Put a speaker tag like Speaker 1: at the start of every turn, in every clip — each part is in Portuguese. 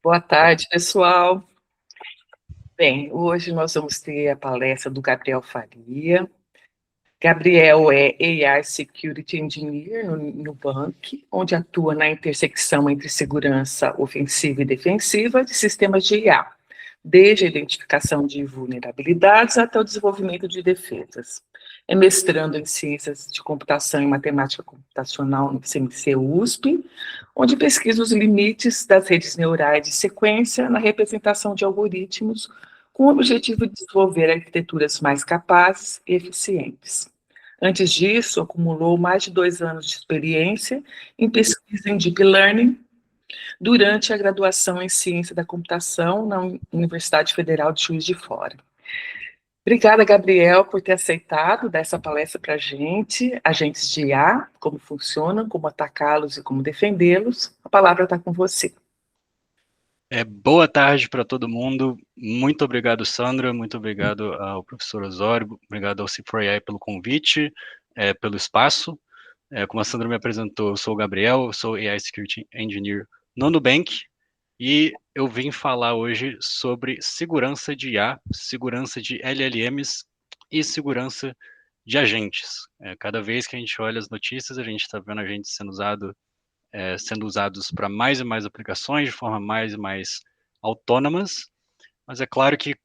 Speaker 1: Boa tarde, pessoal. Bem, hoje nós vamos ter a palestra do Gabriel Faria. Gabriel é AI Security Engineer no Nubank, onde atua na intersecção entre segurança ofensiva e defensiva de sistemas de IA, desde a identificação de vulnerabilidades até o desenvolvimento de defesas. É mestrando em Ciências de Computação e Matemática Computacional no CMC USP, onde pesquisa os limites das redes neurais de sequência na representação de algoritmos, com o objetivo de desenvolver arquiteturas mais capazes e eficientes. Antes disso, acumulou mais de 2 anos de experiência em pesquisa em Deep Learning durante a graduação em Ciência da Computação na Universidade Federal de Juiz de Fora. Obrigada, Gabriel, por ter aceitado dar essa palestra para a gente, agentes de IA, como funcionam, como atacá-los e como defendê-los. A palavra está com você.
Speaker 2: Boa tarde para todo mundo. Muito obrigado, Sandra. Muito obrigado ao professor Osório. Obrigado ao C4AI pelo convite, pelo espaço. Como a Sandra me apresentou, eu sou o Gabriel, eu sou AI Security Engineer no Nubank e eu vim falar hoje sobre segurança de IA, segurança de LLMs e segurança de agentes. Cada vez que a gente olha as notícias, a gente está vendo agentes sendo usados para mais e mais aplicações de forma mais e mais autônomas, mas é claro que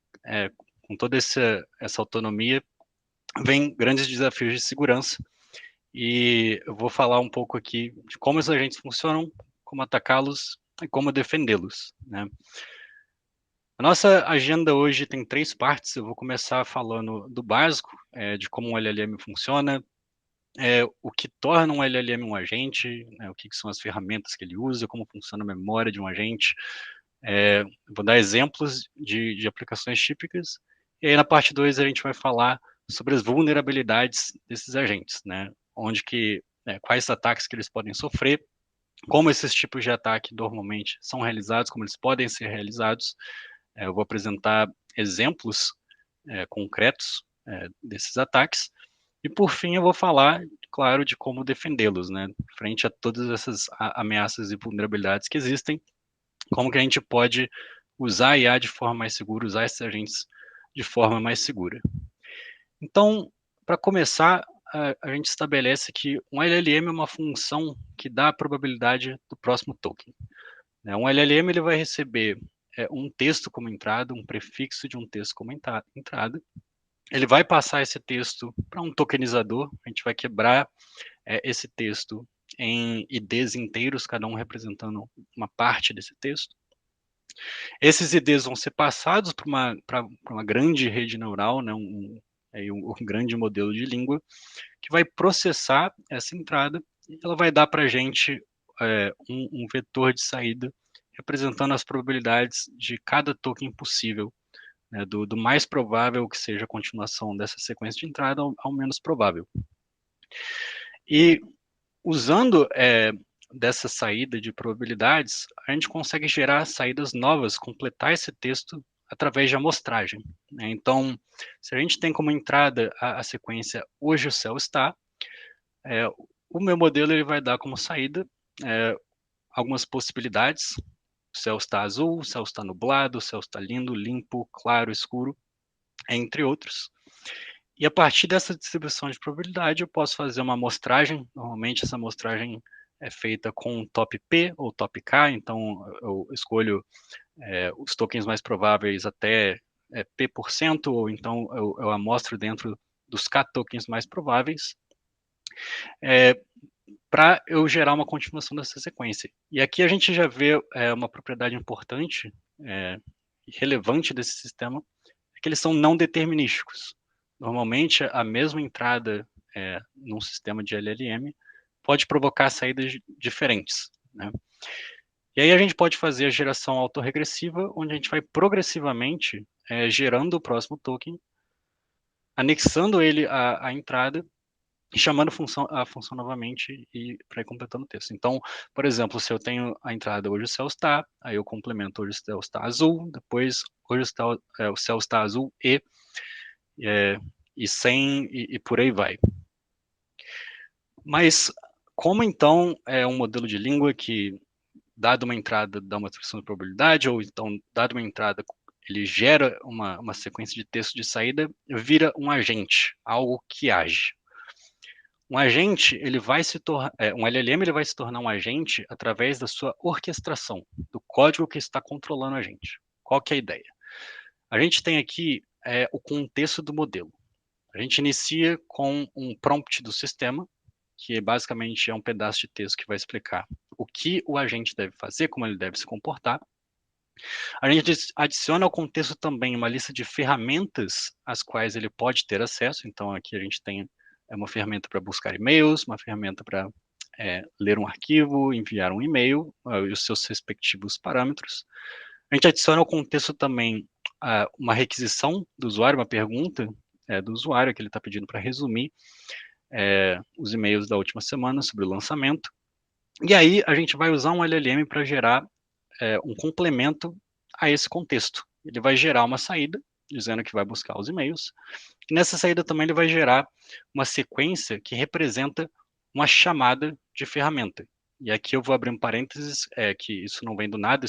Speaker 2: com toda essa autonomia vem grandes desafios de segurança e eu vou falar um pouco aqui de como esses agentes funcionam, como atacá-los e como defendê-los, né? A nossa agenda hoje tem 3 partes. Eu vou começar falando do básico, de como um LLM funciona, o que torna um LLM um agente, né, o que são as ferramentas que ele usa, como funciona a memória de um agente. Vou dar exemplos de aplicações típicas. E aí, na parte 2, a gente vai falar sobre as vulnerabilidades desses agentes, né? Quais ataques que eles podem sofrer, como esses tipos de ataque normalmente são realizados, como eles podem ser realizados. Eu vou apresentar exemplos concretos desses ataques. E, por fim, eu vou falar, claro, de como defendê-los, né? Frente a todas essas ameaças e vulnerabilidades que existem, como que a gente pode usar a IA de forma mais segura, usar esses agentes de forma mais segura. Então, para começar, a gente estabelece que um LLM é uma função que dá a probabilidade do próximo token, né? Um LLM ele vai receber um texto como entrada, um prefixo de um texto como entrada. Ele vai passar esse texto para um tokenizador, a gente vai quebrar esse texto em IDs inteiros, cada um representando uma parte desse texto. Esses IDs vão ser passados para uma grande rede neural, né, um grande modelo de língua, que vai processar essa entrada e ela vai dar para a gente um vetor de saída representando as probabilidades de cada token possível, né, do mais provável que seja a continuação dessa sequência de entrada ao menos provável. E usando dessa saída de probabilidades, a gente consegue gerar saídas novas, completar esse texto através de amostragem, né? Então, se a gente tem como entrada a sequência hoje o céu está, o meu modelo ele vai dar como saída algumas possibilidades. O céu está azul, o céu está nublado, o céu está lindo, limpo, claro, escuro, entre outros. E a partir dessa distribuição de probabilidade, eu posso fazer uma amostragem. Normalmente, essa amostragem é feita com top P ou top K, então eu escolho os tokens mais prováveis até P%, ou então eu amostro dentro dos K tokens mais prováveis, para eu gerar uma continuação dessa sequência. E aqui a gente já vê uma propriedade importante e relevante desse sistema, é que eles são não determinísticos. Normalmente, a mesma entrada num sistema de LLM pode provocar saídas diferentes, né? E aí a gente pode fazer a geração autorregressiva, onde a gente vai progressivamente gerando o próximo token, anexando ele à entrada e chamando a função novamente e para ir completando o texto. Então, por exemplo, se eu tenho a entrada hoje o céu está, aí eu complemento hoje o céu está azul, depois hoje o céu está azul e sem e por aí vai. Mas como então é um modelo de língua que dado uma entrada, dá uma expressão de probabilidade, ou então, dado uma entrada, ele gera uma sequência de texto de saída, vira um agente, algo que age. Um agente, ele vai se tornar, um LLM, ele vai se tornar um agente através da sua orquestração, do código que está controlando a gente. Qual que é a ideia? A gente tem aqui o contexto do modelo. A gente inicia com um prompt do sistema, que basicamente é um pedaço de texto que vai explicar o que o agente deve fazer, como ele deve se comportar. A gente adiciona ao contexto também uma lista de ferramentas às quais ele pode ter acesso. Então, aqui a gente tem uma ferramenta para buscar e-mails, uma ferramenta para ler um arquivo, enviar um e-mail e os seus respectivos parâmetros. A gente adiciona ao contexto também uma requisição do usuário, uma pergunta do usuário que ele está pedindo para resumir os e-mails da última semana sobre o lançamento. E aí a gente vai usar um LLM para gerar um complemento a esse contexto. Ele vai gerar uma saída, dizendo que vai buscar os e-mails. E nessa saída também ele vai gerar uma sequência que representa uma chamada de ferramenta. E aqui eu vou abrir um parênteses, que isso não vem do nada,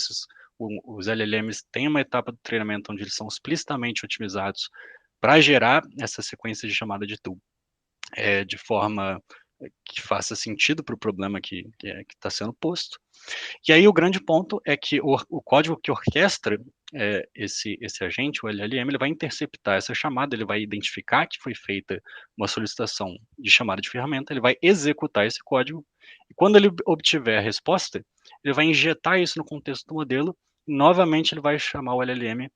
Speaker 2: os LLMs têm uma etapa do treinamento onde eles são explicitamente otimizados para gerar essa sequência de chamada de tool, de forma que faça sentido para o problema que está sendo posto. E aí o grande ponto é que o código que orquestra esse agente, o LLM, ele vai interceptar essa chamada, ele vai identificar que foi feita uma solicitação de chamada de ferramenta, ele vai executar esse código, e quando ele obtiver a resposta, ele vai injetar isso no contexto do modelo, e novamente ele vai chamar o LLM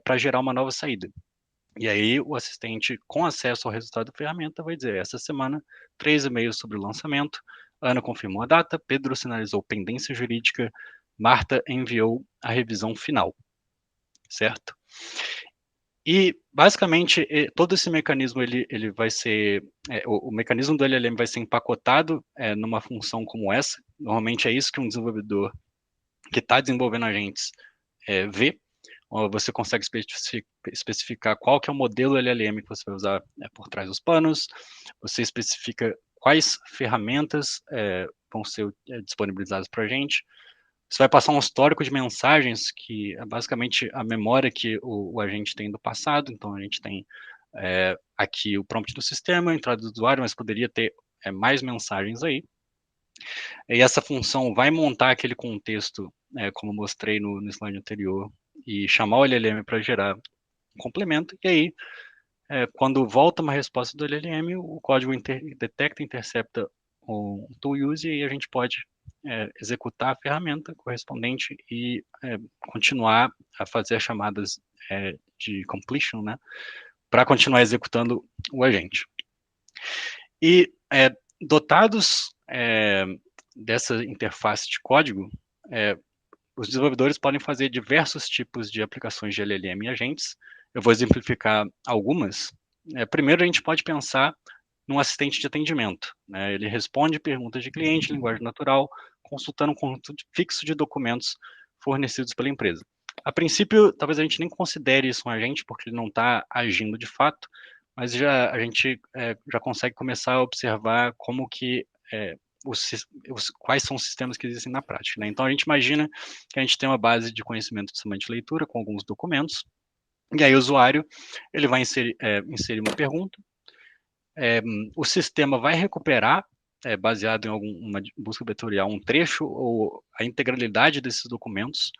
Speaker 2: para gerar uma nova saída. E aí o assistente, com acesso ao resultado da ferramenta, vai dizer, essa semana, 3 e-mails sobre o lançamento, Ana confirmou a data, Pedro sinalizou pendência jurídica, Marta enviou a revisão final, certo? E, basicamente, todo esse mecanismo, ele vai ser, o mecanismo do LLM vai ser empacotado numa função como essa, normalmente é isso que um desenvolvedor que está desenvolvendo agentes vê. Você consegue especificar qual que é o modelo LLM que você vai usar por trás dos panos, você especifica quais ferramentas vão ser disponibilizadas para a gente, você vai passar um histórico de mensagens, que é basicamente a memória que o agente tem do passado, então a gente tem aqui o prompt do sistema, a entrada do usuário, mas poderia ter mais mensagens aí, e essa função vai montar aquele contexto, como mostrei no slide anterior, e chamar o LLM para gerar um complemento, e aí, quando volta uma resposta do LLM, o código detecta, intercepta o tool use, e aí a gente pode executar a ferramenta correspondente e continuar a fazer as chamadas de completion, né, para continuar executando o agente. E dotados dessa interface de código, os desenvolvedores podem fazer diversos tipos de aplicações de LLM e agentes. Eu vou exemplificar algumas. Primeiro, a gente pode pensar num assistente de atendimento, né? Ele responde perguntas de cliente em linguagem natural, consultando um conjunto fixo de documentos fornecidos pela empresa. A princípio, talvez a gente nem considere isso um agente, porque ele não está agindo de fato, mas a gente já consegue começar a observar como que quais são os sistemas que existem na prática, né? Então a gente imagina que a gente tem uma base de conhecimento de sistema de leitura com alguns documentos, e aí o usuário ele vai inserir uma pergunta, o sistema vai recuperar, baseado em alguma busca vetorial, um trecho ou a integralidade desses documentos,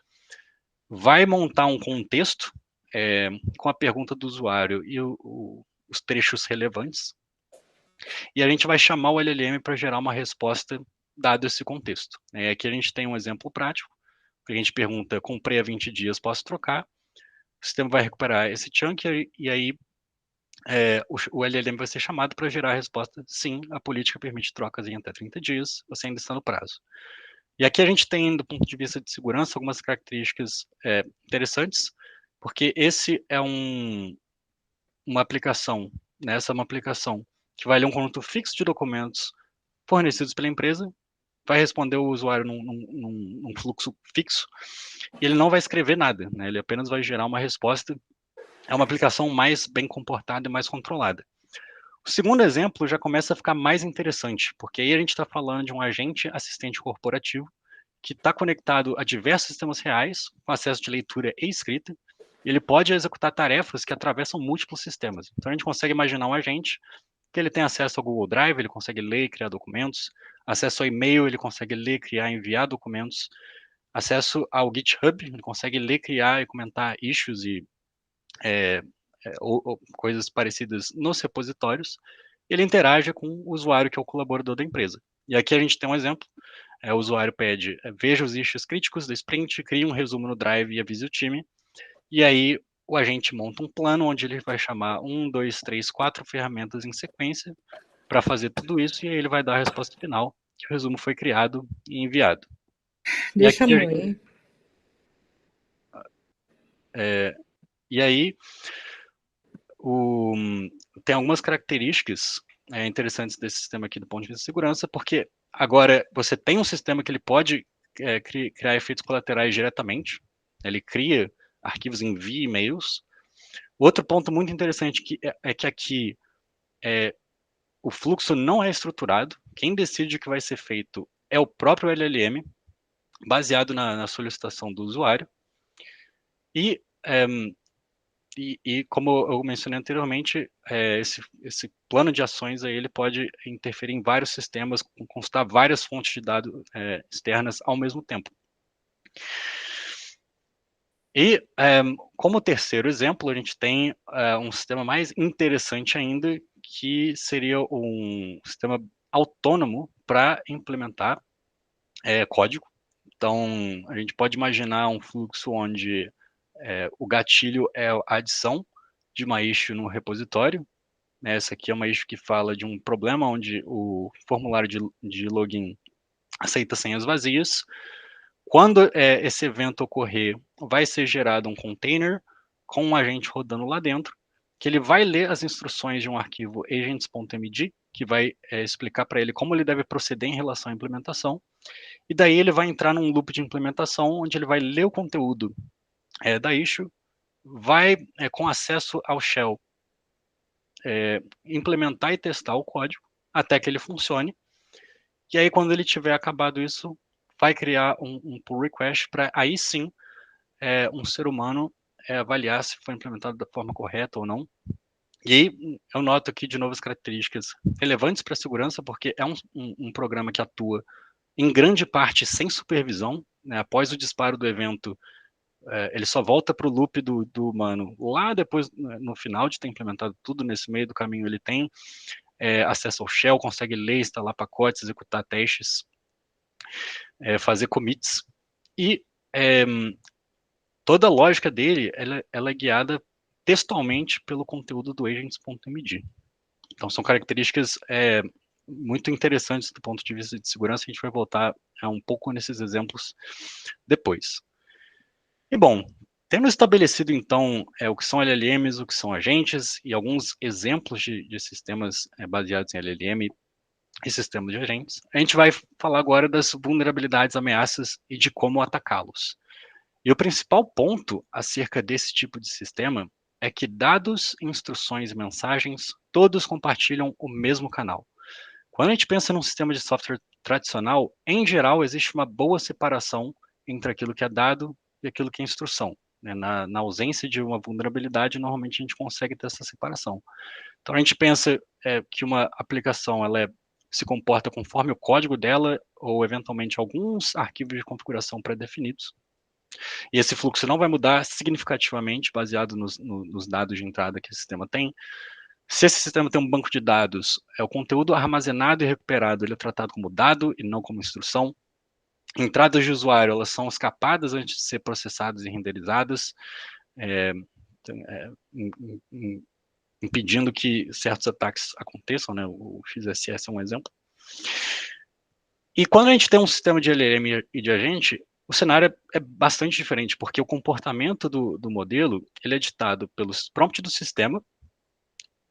Speaker 2: vai montar um contexto com a pergunta do usuário e os trechos relevantes, e a gente vai chamar o LLM para gerar uma resposta dado esse contexto. Aqui a gente tem um exemplo prático, que a gente pergunta, comprei há 20 dias, posso trocar? O sistema vai recuperar esse chunk e aí o LLM vai ser chamado para gerar a resposta, sim, a política permite trocas em até 30 dias, você ainda está no prazo. E aqui a gente tem, do ponto de vista de segurança, algumas características interessantes, porque esse é uma aplicação, né, essa é uma aplicação que vai ler um conjunto fixo de documentos fornecidos pela empresa, vai responder o usuário num fluxo fixo, e ele não vai escrever nada, né? Ele apenas vai gerar uma resposta. É uma aplicação mais bem comportada e mais controlada. O segundo exemplo já começa a ficar mais interessante, porque aí a gente está falando de um agente assistente corporativo que está conectado a diversos sistemas reais, com acesso de leitura e escrita. Ele pode executar tarefas que atravessam múltiplos sistemas. Então, a gente consegue imaginar um agente que ele tem acesso ao Google Drive, ele consegue ler e criar documentos, acesso ao e-mail, ele consegue ler, criar e enviar documentos, acesso ao GitHub, ele consegue ler, criar e comentar issues e ou coisas parecidas nos repositórios. Ele interage com o usuário, que é o colaborador da empresa. E aqui a gente tem um exemplo. O usuário pede, veja os issues críticos da sprint, cria um resumo no Drive e avise o time. E aí o agente monta um plano onde ele vai chamar 1, 2, 3, 4 ferramentas em sequência para fazer tudo isso, e aí ele vai dar a resposta final, que o resumo foi criado e enviado.
Speaker 1: Deixa a mãe.
Speaker 2: E aí tem algumas características interessantes desse sistema aqui do ponto de vista de segurança, porque agora você tem um sistema que ele pode criar efeitos colaterais diretamente, ele cria arquivos, envia e-mails. Outro ponto muito interessante é que aqui o fluxo não é estruturado, quem decide o que vai ser feito é o próprio LLM, baseado na solicitação do usuário. E como eu mencionei anteriormente, esse plano de ações aí, ele pode interferir em vários sistemas, consultar várias fontes de dados externas ao mesmo tempo. E, como terceiro exemplo, a gente tem um sistema mais interessante ainda, que seria um sistema autônomo para implementar código. Então, a gente pode imaginar um fluxo onde o gatilho é a adição de uma issue no repositório. Essa aqui é uma issue que fala de um problema onde o formulário de login aceita senhas vazias. Quando esse evento ocorrer, vai ser gerado um container com um agente rodando lá dentro, que ele vai ler as instruções de um arquivo agents.md, que vai explicar para ele como ele deve proceder em relação à implementação. E daí ele vai entrar num loop de implementação, onde ele vai ler o conteúdo da issue, vai, com acesso ao shell, implementar e testar o código até que ele funcione. E aí, quando ele tiver acabado isso, vai criar um pull request para aí sim um ser humano avaliar se foi implementado da forma correta ou não. E aí, eu noto aqui de novo as características relevantes para a segurança, porque é um programa que atua em grande parte sem supervisão, né? Após o disparo do evento, ele só volta para o loop do humano lá depois, no final de ter implementado tudo. Nesse meio do caminho ele tem acesso ao shell, consegue ler, instalar pacotes, executar testes, fazer commits, e toda a lógica dele ela é guiada textualmente pelo conteúdo do agents.md. Então são características muito interessantes do ponto de vista de segurança. A gente vai voltar um pouco nesses exemplos depois. E bom, tendo estabelecido então o que são LLMs, o que são agentes e alguns exemplos de sistemas baseados em LLM e sistemas de agentes, a gente vai falar agora das vulnerabilidades, ameaças e de como atacá-los. E o principal ponto acerca desse tipo de sistema é que dados, instruções e mensagens, todos compartilham o mesmo canal. Quando a gente pensa num sistema de software tradicional, em geral, existe uma boa separação entre aquilo que é dado e aquilo que é instrução. Na ausência de uma vulnerabilidade, normalmente a gente consegue ter essa separação. Então, a gente pensa que uma aplicação ela se comporta conforme o código dela, ou eventualmente alguns arquivos de configuração pré-definidos. E esse fluxo não vai mudar significativamente baseado nos dados de entrada que o sistema tem. Se esse sistema tem um banco de dados, o conteúdo armazenado e recuperado ele é tratado como dado e não como instrução. Entradas de usuário, elas são escapadas antes de ser processadas e renderizadas, impedindo que certos ataques aconteçam, né? O XSS é um exemplo. E quando a gente tem um sistema de LLM e de agente, o cenário é bastante diferente, porque o comportamento do modelo ele é ditado pelos prompts do sistema,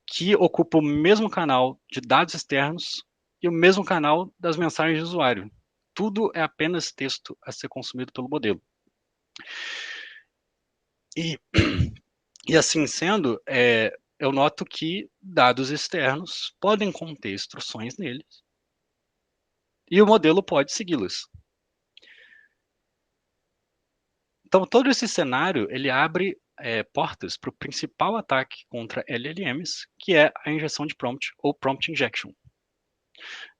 Speaker 2: que ocupa o mesmo canal de dados externos e o mesmo canal das mensagens de usuário. Tudo é apenas texto a ser consumido pelo modelo. E assim sendo, eu noto que dados externos podem conter instruções neles e o modelo pode segui-las. Então, todo esse cenário, ele abre portas para o principal ataque contra LLMs, que é a injeção de prompt, ou prompt injection.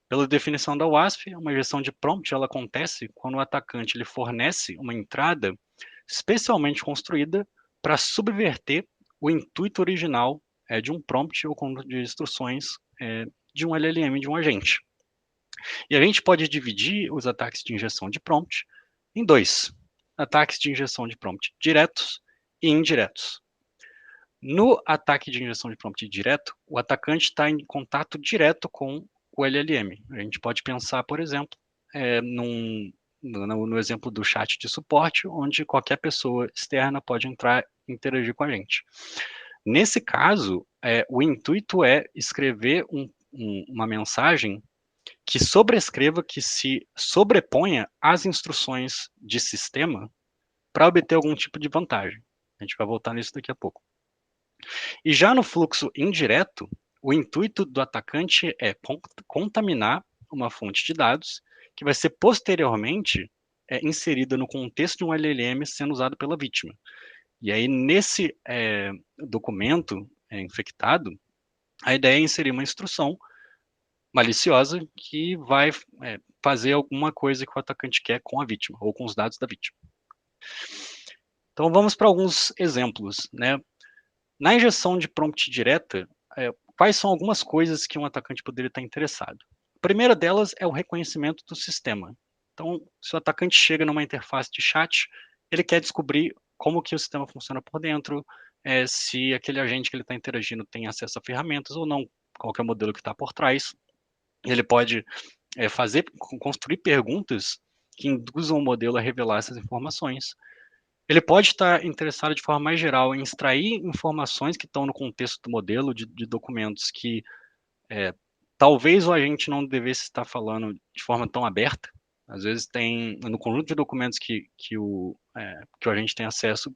Speaker 2: Pela definição da WASP, uma injeção de prompt ela acontece quando o atacante ele fornece uma entrada especialmente construída para subverter o intuito original de um prompt ou conjunto de instruções de um LLM, de um agente. E a gente pode dividir os ataques de injeção de prompt em dois: ataques de injeção de prompt diretos e indiretos. No ataque de injeção de prompt direto, o atacante está em contato direto com o LLM. A gente pode pensar, por exemplo, no exemplo do chat de suporte, onde qualquer pessoa externa pode entrar e interagir com a gente. Nesse caso, o intuito é escrever uma mensagem que sobrescreva, que se sobreponha às instruções de sistema para obter algum tipo de vantagem. A gente vai voltar nisso daqui a pouco. E já no fluxo indireto, o intuito do atacante é contaminar uma fonte de dados que vai ser posteriormente inserida no contexto de um LLM sendo usado pela vítima. E aí, nesse documento infectado, a ideia é inserir uma instrução maliciosa que vai fazer alguma coisa que o atacante quer com a vítima, ou com os dados da vítima. Então, vamos para alguns exemplos, né? Na injeção de prompt direta, quais são algumas coisas que um atacante poderia estar interessado? A primeira delas é o reconhecimento do sistema. Então, se o atacante chega numa interface de chat, ele quer descobrir como que o sistema funciona por dentro, se aquele agente que ele está interagindo tem acesso a ferramentas ou não, qual que é o modelo que está por trás. Ele pode construir perguntas que induzam o modelo a revelar essas informações. Ele pode estar interessado de forma mais geral em extrair informações que estão no contexto do modelo, de documentos que talvez o agente não devesse estar falando de forma tão aberta. Às vezes tem, no conjunto de documentos que o agente tem acesso,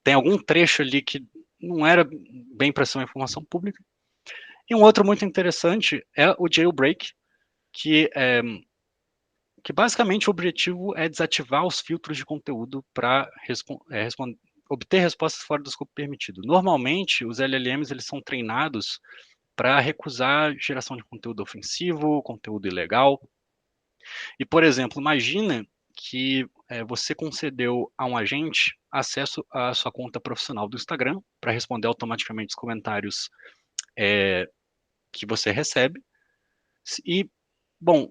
Speaker 2: tem algum trecho ali que não era bem para ser uma informação pública. E um outro muito interessante é o jailbreak, que basicamente o objetivo é desativar os filtros de conteúdo para obter respostas fora do escopo permitido. Normalmente, os LLMs eles são treinados para recusar geração de conteúdo ofensivo, conteúdo ilegal. E, por exemplo, imagina que você concedeu a um agente acesso à sua conta profissional do Instagram para responder automaticamente os comentários que você recebe. E, bom,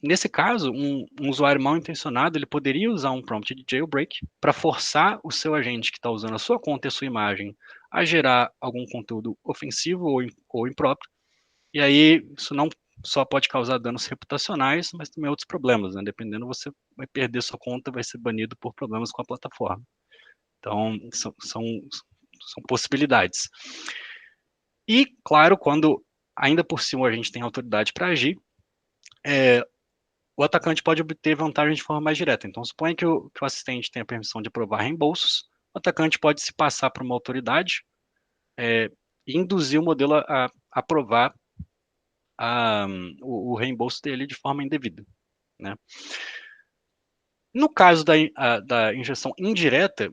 Speaker 2: nesse caso, um usuário mal intencionado ele poderia usar um prompt de jailbreak para forçar o seu agente que está usando a sua conta e a sua imagem a gerar algum conteúdo ofensivo ou impróprio. E aí, isso não só pode causar danos reputacionais, mas também outros problemas, né? Dependendo, você vai perder sua conta, vai ser banido por problemas com a plataforma. Então, são possibilidades. E, claro, quando ainda por cima a gente tem autoridade para agir, o atacante pode obter vantagem de forma mais direta. Então, suponha que o assistente tenha permissão de aprovar reembolsos, o atacante pode se passar para uma autoridade e induzir o modelo a aprovar o reembolso dele de forma indevida, né? No caso da injeção indireta,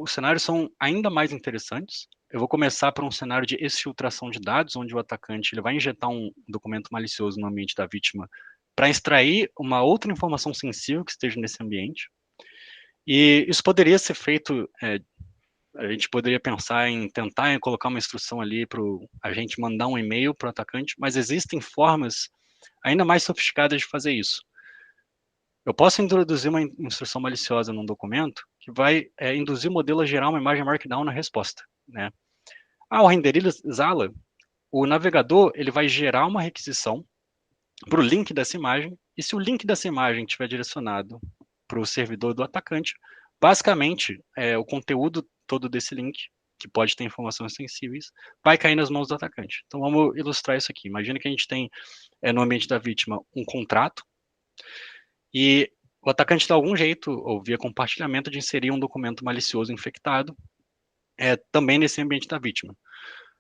Speaker 2: os cenários são ainda mais interessantes. Eu vou começar por um cenário de exfiltração de dados, onde o atacante ele vai injetar um documento malicioso no ambiente da vítima para extrair uma outra informação sensível que esteja nesse ambiente. E isso poderia ser feito, a gente poderia pensar em tentar colocar uma instrução ali para o agente mandar um e-mail para o atacante, mas existem formas ainda mais sofisticadas de fazer isso. Eu posso introduzir uma instrução maliciosa num documento que vai induzir o modelo a gerar uma imagem Markdown na resposta, né? Ao renderizá-la, o navegador ele vai gerar uma requisição para o link dessa imagem, e se o link dessa imagem estiver direcionado para o servidor do atacante, basicamente, o conteúdo todo desse link, que pode ter informações sensíveis, vai cair nas mãos do atacante. Então, vamos ilustrar isso aqui. Imagina que a gente tem, no ambiente da vítima, um contrato, e o atacante dá algum jeito, ou via compartilhamento, de inserir um documento malicioso infectado também nesse ambiente da vítima.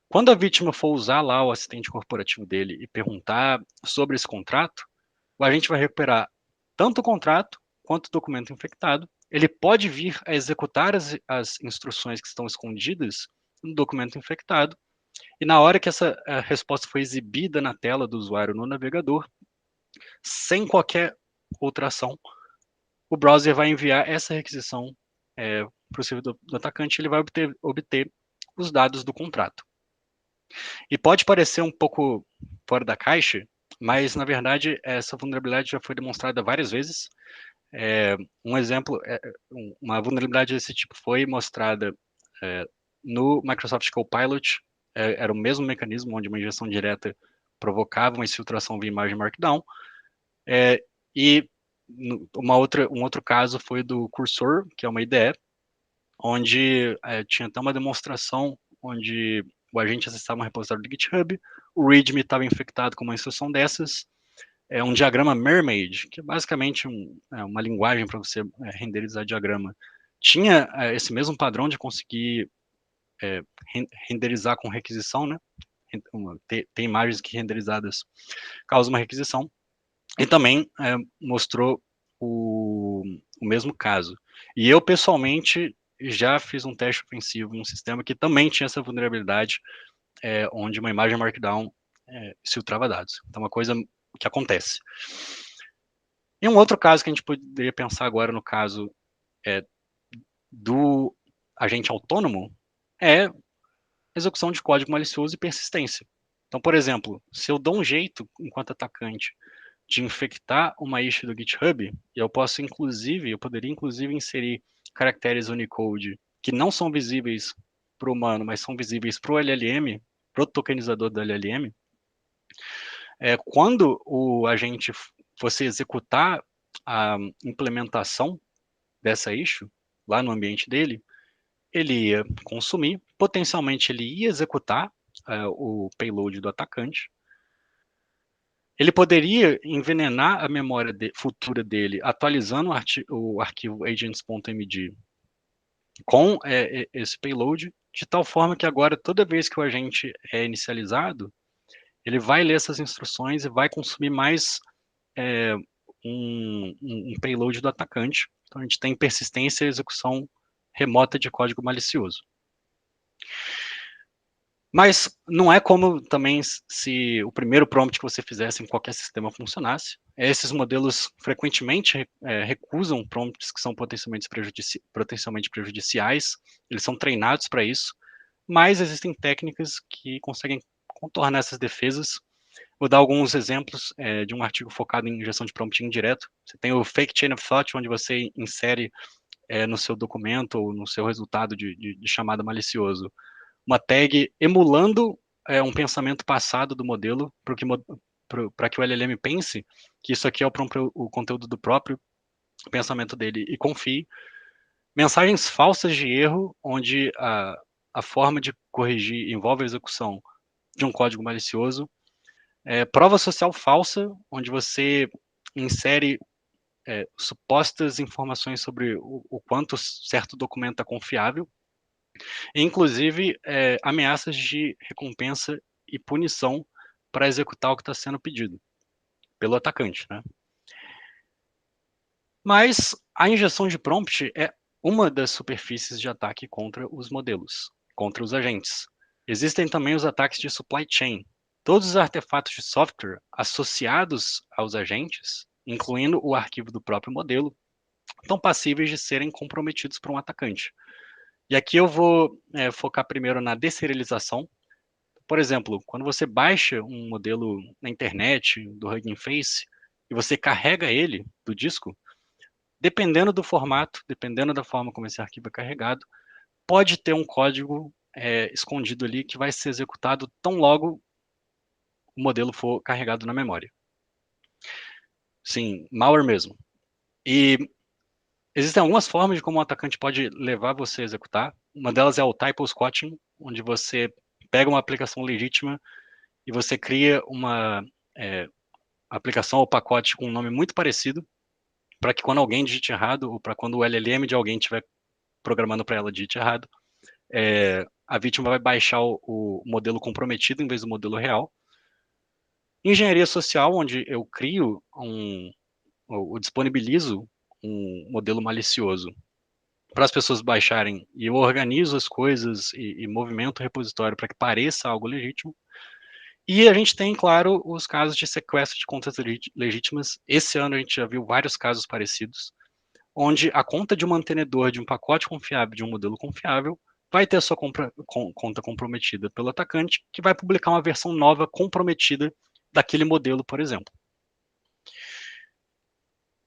Speaker 2: Quando a vítima for usar lá o assistente corporativo dele e perguntar sobre esse contrato, o agente vai recuperar tanto o contrato quanto documento infectado. Ele pode vir a executar as instruções que estão escondidas no documento infectado, e na hora que essa resposta foi exibida na tela do usuário no navegador, sem qualquer outra ação, o browser vai enviar essa requisição para o servidor do atacante, ele vai obter os dados do contrato. E pode parecer um pouco fora da caixa, mas na verdade essa vulnerabilidade já foi demonstrada várias vezes. Um exemplo, uma vulnerabilidade desse tipo foi mostrada no Microsoft Copilot. Era o mesmo mecanismo onde uma injeção direta provocava uma exfiltração via imagem Markdown. E um outro caso foi do Cursor, que é uma IDE, onde tinha até uma demonstração onde o agente acessava um repositório do GitHub, o README estava infectado com uma instrução dessas, um diagrama Mermaid, que é basicamente uma linguagem para você renderizar diagrama, tinha esse mesmo padrão de conseguir renderizar com requisição, né? Ter imagens que renderizadas causam uma requisição, e também mostrou o mesmo caso. E eu, pessoalmente, já fiz um teste ofensivo em um sistema que também tinha essa vulnerabilidade, onde uma imagem Markdown filtrava dados. Então, é uma coisa que acontece. E um outro caso que a gente poderia pensar agora, no caso do agente autônomo, é execução de código malicioso e persistência. Então, por exemplo, se eu dou um jeito, enquanto atacante, de infectar uma issue do GitHub, eu poderia inclusive inserir caracteres Unicode que não são visíveis para o humano, mas são visíveis para o LLM, para o tokenizador do LLM. Quando o agente fosse executar a implementação dessa issue, lá no ambiente dele, ele ia consumir, potencialmente ele ia executar o payload do atacante. Ele poderia envenenar a memória futura dele, atualizando o arquivo agents.md com esse payload, de tal forma que agora, toda vez que o agente é inicializado, ele vai ler essas instruções e vai consumir mais um payload do atacante. Então, a gente tem persistência e execução remota de código malicioso. Mas não é como também se o primeiro prompt que você fizesse em qualquer sistema funcionasse. Esses modelos frequentemente recusam prompts que são potencialmente prejudiciais, eles são treinados para isso, mas existem técnicas que conseguem contornar essas defesas. Vou dar alguns exemplos de um artigo focado em injeção de prompt indireto. Você tem o Fake Chain of Thought, onde você insere no seu documento ou no seu resultado de chamada malicioso uma tag emulando um pensamento passado do modelo para que o LLM pense que isso aqui é o conteúdo do próprio pensamento dele e confie. Mensagens falsas de erro, onde a forma de corrigir envolve a execução de um código malicioso. Prova social falsa, onde você insere supostas informações sobre o quanto certo documento é confiável, inclusive ameaças de recompensa e punição para executar o que está sendo pedido pelo atacante, né? Mas a injeção de prompt é uma das superfícies de ataque contra os modelos, contra os agentes. Existem também os ataques de supply chain. Todos os artefatos de software associados aos agentes, incluindo o arquivo do próprio modelo, estão passíveis de serem comprometidos por um atacante. E aqui eu vou focar primeiro na deserialização. Por exemplo, quando você baixa um modelo na internet, do Hugging Face, e você carrega ele do disco, dependendo do formato, dependendo da forma como esse arquivo é carregado, pode ter um código escondido ali que vai ser executado tão logo o modelo for carregado na memória. Sim, malware mesmo. E existem algumas formas de como o atacante pode levar você a executar. Uma delas é o typo squatting, onde você pega uma aplicação legítima e você cria uma aplicação ou pacote com um nome muito parecido, para que quando alguém digite errado, ou para quando o LLM de alguém estiver programando para ela digite errado, a vítima vai baixar o modelo comprometido em vez do modelo real. Engenharia social, onde eu crio ou disponibilizo um modelo malicioso para as pessoas baixarem, e eu organizo as coisas e movimento o repositório para que pareça algo legítimo. E a gente tem, claro, os casos de sequestro de contas legítimas. Esse ano a gente já viu vários casos parecidos, onde a conta de um mantenedor de um pacote confiável, de um modelo confiável, vai ter a sua conta comprometida pelo atacante, que vai publicar uma versão nova comprometida daquele modelo, por exemplo.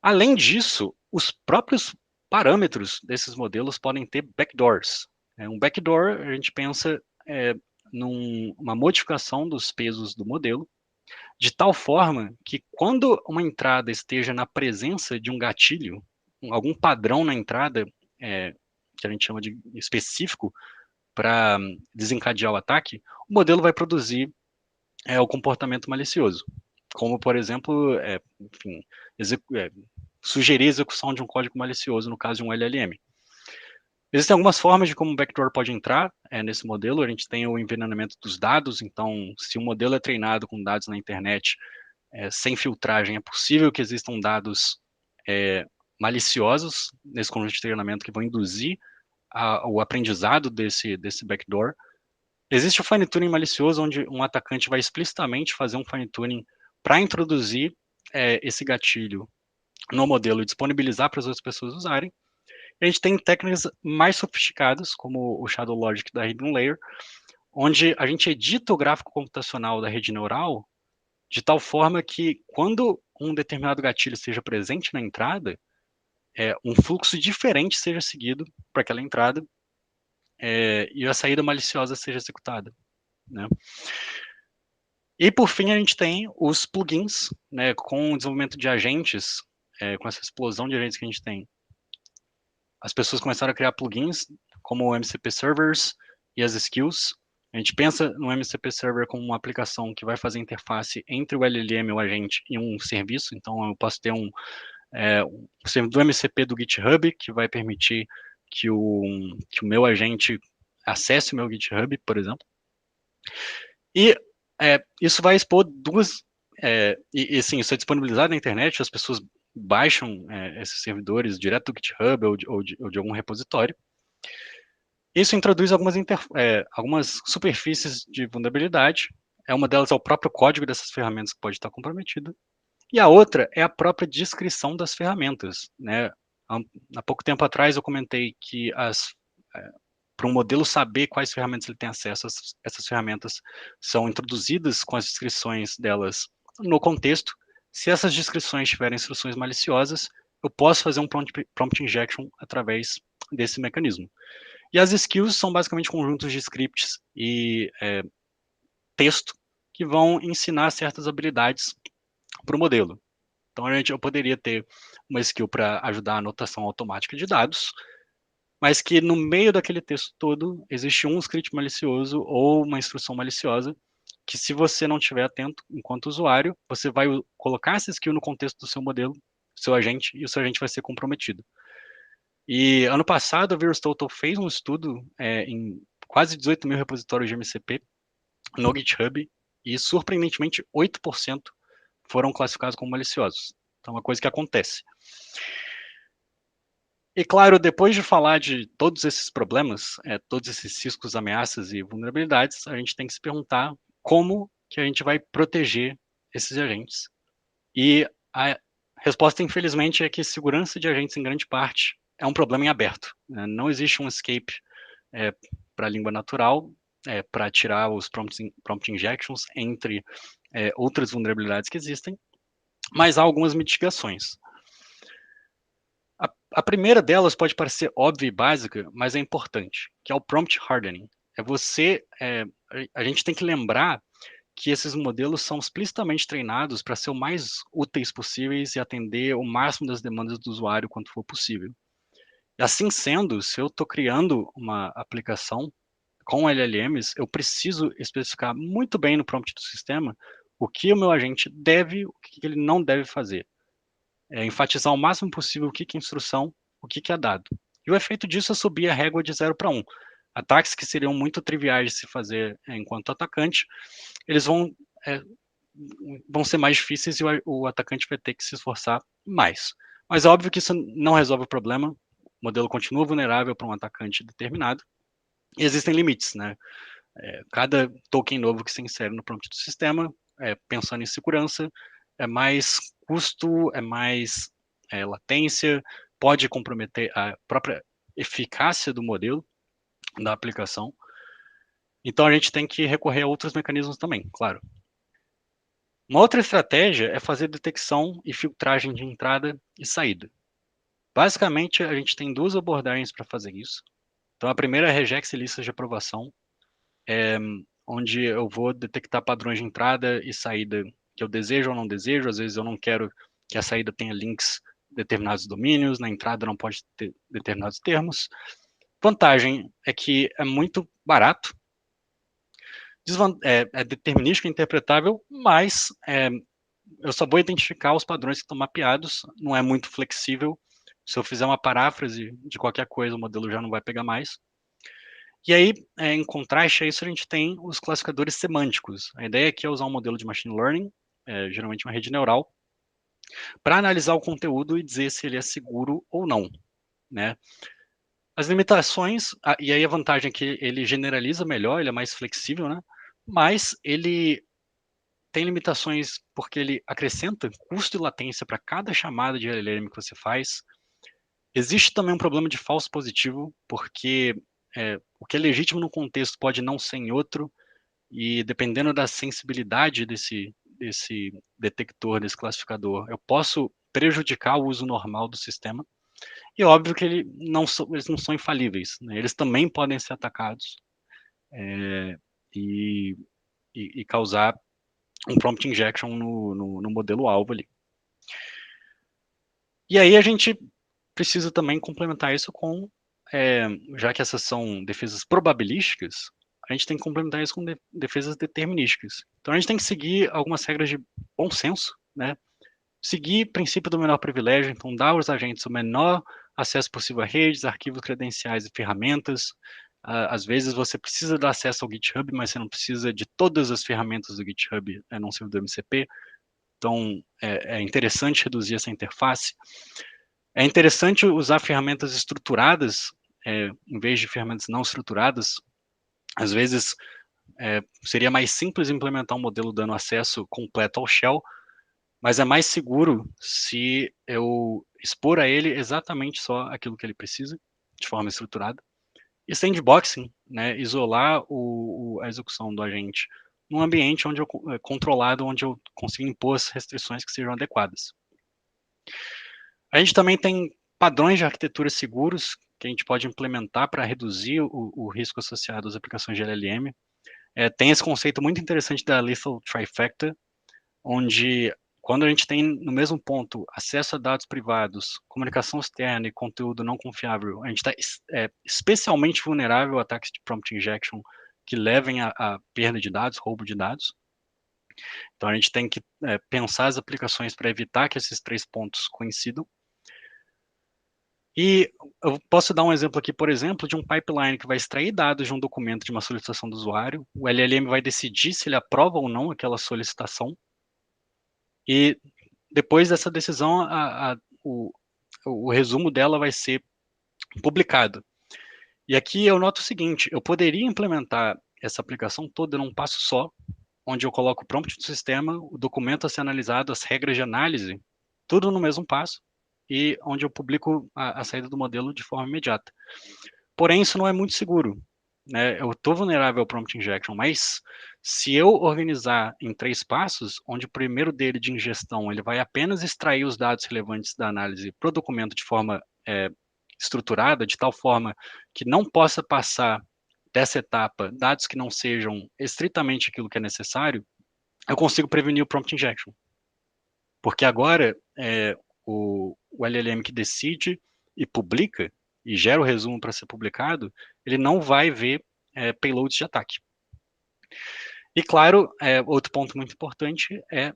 Speaker 2: Além disso, os próprios parâmetros desses modelos podem ter backdoors. Um backdoor, a gente pensa numa modificação dos pesos do modelo, de tal forma que quando uma entrada esteja na presença de um gatilho, algum padrão na entrada, que a gente chama de específico, para desencadear o ataque, o modelo vai produzir o comportamento malicioso. Como, por exemplo, enfim, sugerir a execução de um código malicioso, no caso de um LLM. Existem algumas formas de como o backdoor pode entrar nesse modelo. A gente tem o envenenamento dos dados, então, se o modelo é treinado com dados na internet sem filtragem, é possível que existam dados maliciosos nesse conjunto de treinamento que vão induzir o aprendizado desse backdoor. Existe o fine-tuning malicioso, onde um atacante vai explicitamente fazer um fine-tuning para introduzir esse gatilho no modelo e disponibilizar para as outras pessoas usarem. A gente tem técnicas mais sofisticadas, como o Shadow Logic da Hidden Layer, onde a gente edita o gráfico computacional da rede neural de tal forma que, quando um determinado gatilho esteja presente na entrada, um fluxo diferente seja seguido para aquela entrada e a saída maliciosa seja executada, né? E, por fim, a gente tem os plugins, né, com o desenvolvimento de agentes, com essa explosão de agentes que a gente tem. As pessoas começaram a criar plugins, como o MCP Servers e as skills. A gente pensa no MCP Server como uma aplicação que vai fazer interface entre o LLM, o agente, e um serviço. Então, eu posso ter um do MCP do GitHub, que vai permitir que o meu agente acesse o meu GitHub, por exemplo. E isso vai expor sim, isso é disponibilizado na internet, as pessoas baixam esses servidores direto do GitHub ou de algum repositório. Isso introduz algumas superfícies de vulnerabilidade. Uma delas é o próprio código dessas ferramentas que pode estar comprometido. E a outra é a própria descrição das ferramentas, né? Há pouco tempo atrás eu comentei que para um modelo saber quais ferramentas ele tem acesso, essas ferramentas são introduzidas com as descrições delas no contexto. Se essas descrições tiverem instruções maliciosas, eu posso fazer um prompt injection através desse mecanismo. E as skills são basicamente conjuntos de scripts e texto que vão ensinar certas habilidades para o modelo. Então, eu poderia ter uma skill para ajudar a anotação automática de dados, mas que no meio daquele texto todo existe um script malicioso ou uma instrução maliciosa que, se você não estiver atento enquanto usuário, você vai colocar essa skill no contexto do seu modelo, seu agente, e o seu agente vai ser comprometido. E ano passado, a VirusTotal fez um estudo em quase 18 mil repositórios de MCP no GitHub, e surpreendentemente 8% foram classificados como maliciosos. Então, é uma coisa que acontece. E claro, depois de falar de todos esses problemas, todos esses riscos, ameaças e vulnerabilidades, a gente tem que se perguntar como que a gente vai proteger esses agentes. E a resposta, infelizmente, é que segurança de agentes, em grande parte, é um problema em aberto. Não existe um escape para a língua natural, para tirar os prompt injections entre outras vulnerabilidades que existem, mas há algumas mitigações. A primeira delas pode parecer óbvia e básica, mas é importante, que é o prompt hardening. A gente tem que lembrar que esses modelos são explicitamente treinados para ser o mais úteis possíveis e atender o máximo das demandas do usuário quanto for possível. E assim sendo, se eu estou criando uma aplicação com LLMs, eu preciso especificar muito bem no prompt do sistema o que o meu agente deve, o que ele não deve fazer. Enfatizar o máximo possível o que é instrução, o que é dado. E o efeito disso é subir a régua de 0 para 1. Ataques que seriam muito triviais de se fazer enquanto atacante, eles vão ser mais difíceis e o atacante vai ter que se esforçar mais. Mas é óbvio que isso não resolve o problema, o modelo continua vulnerável para um atacante determinado, e existem limites, né? Cada token novo que se insere no prompt do sistema, pensando em segurança, é mais custo, é mais latência, pode comprometer a própria eficácia do modelo, da aplicação. Então a gente tem que recorrer a outros mecanismos também, claro. Uma outra estratégia é fazer detecção e filtragem de entrada e saída. Basicamente, a gente tem duas abordagens para fazer isso. Então, a primeira é regex e listas de aprovação, onde eu vou detectar padrões de entrada e saída que eu desejo ou não desejo. Às vezes eu não quero que a saída tenha links determinados domínios, na entrada não pode ter determinados termos. Vantagem é que é muito barato, é determinístico e interpretável, mas eu só vou identificar os padrões que estão mapeados, não é muito flexível. Se eu fizer uma paráfrase de qualquer coisa, o modelo já não vai pegar mais. E aí, em contraste a isso, a gente tem os classificadores semânticos. A ideia aqui é usar um modelo de machine learning, geralmente uma rede neural, para analisar o conteúdo e dizer se ele é seguro ou não, né? As limitações, e aí a vantagem é que ele generaliza melhor, ele é mais flexível, né? Mas ele tem limitações porque ele acrescenta custo e latência para cada chamada de LLM que você faz. Existe também um problema de falso positivo, porque o que é legítimo no contexto pode não ser em outro, e dependendo da sensibilidade desse detector, desse classificador, eu posso prejudicar o uso normal do sistema. E é óbvio que eles não são infalíveis, né? Eles também podem ser atacados e, e causar um prompt injection no modelo alvo ali. E aí a gente precisa também complementar isso com, já que essas são defesas probabilísticas, a gente tem que complementar isso com defesas determinísticas. Então a gente tem que seguir algumas regras de bom senso, né? Seguir o princípio do menor privilégio, então dar aos agentes o menor acesso possível a redes, arquivos credenciais e ferramentas. Às vezes você precisa dar acesso ao GitHub, mas você não precisa de todas as ferramentas do GitHub num servidor MCP. Então é interessante reduzir essa interface. É interessante usar ferramentas estruturadas em vez de ferramentas não estruturadas. Às vezes seria mais simples implementar um modelo dando acesso completo ao shell, mas é mais seguro se eu expor a ele exatamente só aquilo que ele precisa, de forma estruturada. E sandboxing, né, isolar a execução do agente num ambiente onde controlado, onde eu consigo impor as restrições que sejam adequadas. A gente também tem padrões de arquitetura seguros que a gente pode implementar para reduzir o risco associado às aplicações de LLM. Tem esse conceito muito interessante da Lethal Trifecta, onde quando a gente tem no mesmo ponto acesso a dados privados, comunicação externa e conteúdo não confiável, a gente está especialmente vulnerável a ataques de prompt injection que levem a perda de dados, roubo de dados. Então a gente tem que pensar as aplicações para evitar que esses três pontos coincidam. E eu posso dar um exemplo aqui, por exemplo, de um pipeline que vai extrair dados de um documento de uma solicitação do usuário. O LLM vai decidir se ele aprova ou não aquela solicitação. E depois dessa decisão, o resumo dela vai ser publicado. E aqui eu noto o seguinte: eu poderia implementar essa aplicação toda num passo só, onde eu coloco o prompt do sistema, o documento a ser analisado, as regras de análise, tudo no mesmo passo, e onde eu publico a saída do modelo de forma imediata. Porém, isso não é muito seguro, né? Eu estou vulnerável ao prompt injection, mas se eu organizar em três passos, onde o primeiro dele de ingestão ele vai apenas extrair os dados relevantes da análise para o documento de forma estruturada, de tal forma que não possa passar dessa etapa dados que não sejam estritamente aquilo que é necessário, eu consigo prevenir o prompt injection. Porque agora o LLM que decide e publica e gera o resumo para ser publicado, ele não vai ver payloads de ataque. E claro, outro ponto muito importante é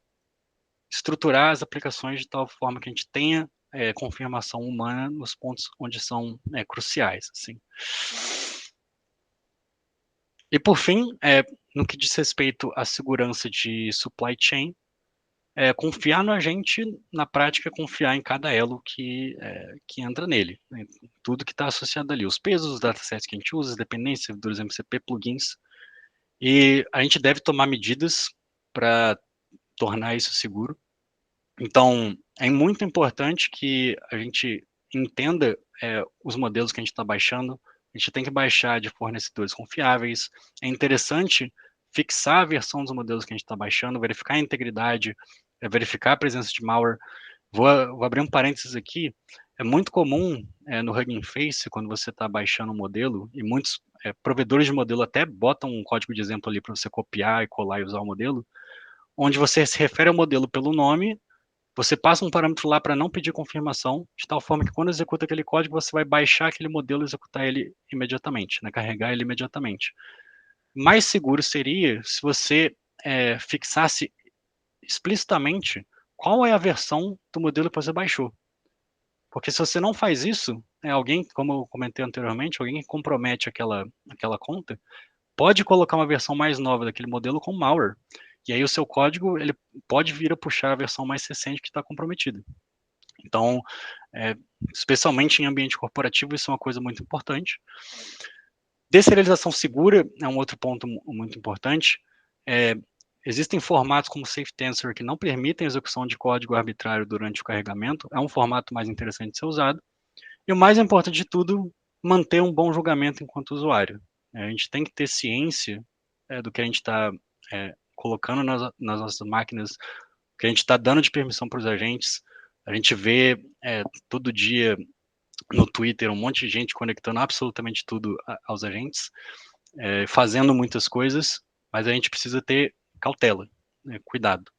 Speaker 2: estruturar as aplicações de tal forma que a gente tenha confirmação humana nos pontos onde são cruciais. Assim. E por fim, no que diz respeito à segurança de supply chain, confiar no agente, na prática, confiar em cada elo que entra nele, né? Tudo que está associado ali, os pesos, os datasets que a gente usa, as dependências, servidores MCP, plugins, e a gente deve tomar medidas para tornar isso seguro. Então, é muito importante que a gente entenda os modelos que a gente está baixando. A gente tem que baixar de fornecedores confiáveis. É interessante fixar a versão dos modelos que a gente está baixando, verificar a integridade, verificar a presença de malware. Vou abrir um parênteses aqui. É muito comum no Hugging Face, quando você está baixando um modelo, e muitos provedores de modelo até botam um código de exemplo ali para você copiar e colar e usar o modelo, onde você se refere ao modelo pelo nome, você passa um parâmetro lá para não pedir confirmação, de tal forma que quando executa aquele código, você vai baixar aquele modelo e executar ele imediatamente, né, carregar ele imediatamente. Mais seguro seria se você fixasse explicitamente qual é a versão do modelo que você baixou. Porque se você não faz isso, alguém, como eu comentei anteriormente, alguém que compromete aquela conta, pode colocar uma versão mais nova daquele modelo com malware. E aí o seu código ele pode vir a puxar a versão mais recente que está comprometida. Então, especialmente em ambiente corporativo, isso é uma coisa muito importante. Deserialização segura é um outro ponto muito importante. Existem formatos como Safe Tensor que não permitem a execução de código arbitrário durante o carregamento. É um formato mais interessante de ser usado. E o mais importante de tudo, manter um bom julgamento enquanto usuário. A gente tem que ter ciência do que a gente está colocando nas nossas máquinas, o que a gente está dando de permissão para os agentes. A gente vê todo dia no Twitter um monte de gente conectando absolutamente tudo aos agentes, fazendo muitas coisas, mas a gente precisa ter cautela, né, cuidado.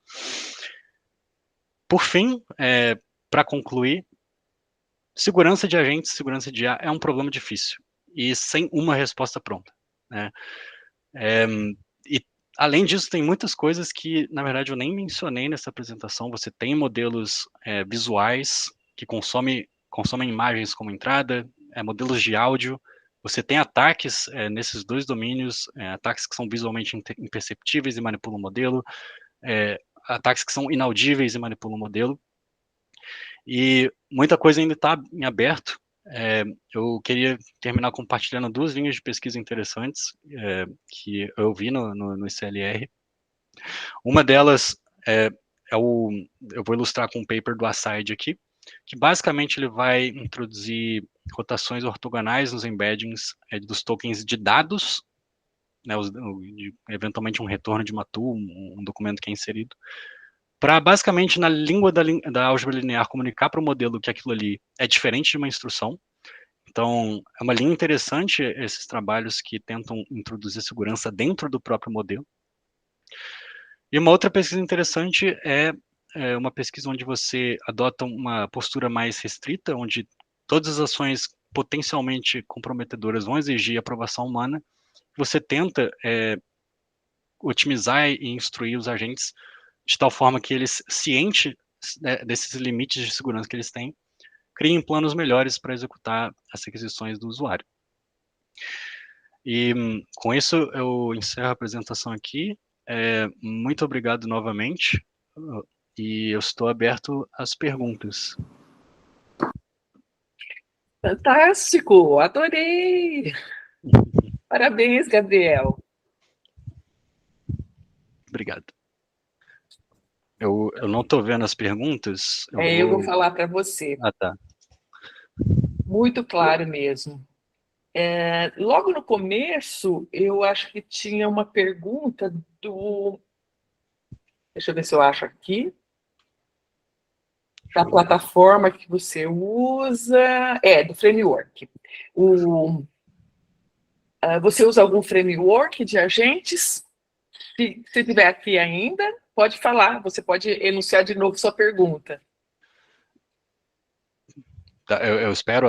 Speaker 2: Por fim, para concluir, segurança de agentes, segurança de IA é um problema difícil e sem uma resposta pronta, né? E além disso, tem muitas coisas que, na verdade, eu nem mencionei nessa apresentação. Você tem modelos visuais que consomem imagens como entrada, modelos de áudio. Você tem ataques nesses dois domínios, ataques que são visualmente imperceptíveis e manipulam o modelo, ataques que são inaudíveis e manipulam o modelo. E muita coisa ainda está em aberto. Eu queria terminar compartilhando duas linhas de pesquisa interessantes que eu vi no ICLR. Uma delas eu vou ilustrar com um paper do Aside aqui, que basicamente ele vai introduzir rotações ortogonais nos embeddings dos tokens de dados, né, eventualmente um retorno de uma tool, um documento que é inserido, para basicamente na língua da álgebra linear comunicar para o modelo que aquilo ali é diferente de uma instrução. Então, é uma linha interessante esses trabalhos que tentam introduzir segurança dentro do próprio modelo. E uma outra pesquisa interessante é uma pesquisa onde você adota uma postura mais restrita, onde todas as ações potencialmente comprometedoras vão exigir aprovação humana. Você tenta otimizar e instruir os agentes de tal forma que eles, cientes desses limites de segurança que eles têm, criem planos melhores para executar as requisições do usuário. E com isso eu encerro a apresentação aqui. Muito obrigado novamente e eu estou aberto às perguntas.
Speaker 1: Fantástico, adorei! Parabéns, Gabriel.
Speaker 2: Obrigado. Eu não estou vendo as perguntas.
Speaker 1: Eu vou falar para você.
Speaker 2: Ah, tá.
Speaker 1: Muito claro mesmo. Logo no começo, eu acho que tinha uma pergunta do... Deixa eu ver se eu acho aqui. Da plataforma que você usa... do framework. Você usa algum framework de agentes? Se tiver aqui ainda, pode falar. Você pode enunciar de novo sua pergunta.
Speaker 2: Tá, eu espero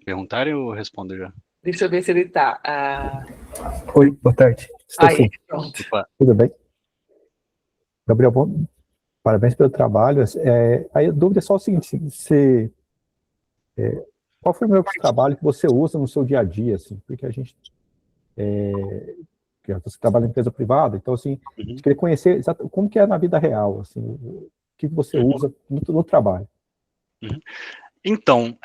Speaker 2: perguntar e eu respondo já.
Speaker 1: Deixa eu ver se ele está.
Speaker 3: Oi, boa tarde. Estou sim.
Speaker 1: Pronto.
Speaker 2: Opa.
Speaker 3: Tudo bem? Gabriel, bom, parabéns pelo trabalho. Aí a dúvida é só o seguinte, qual foi o meu trabalho que você usa no seu dia a dia? Assim? Porque a gente porque você trabalha em empresa privada, então, assim, eu queria conhecer como que é na vida real, assim, o que você usa no trabalho.
Speaker 2: Então,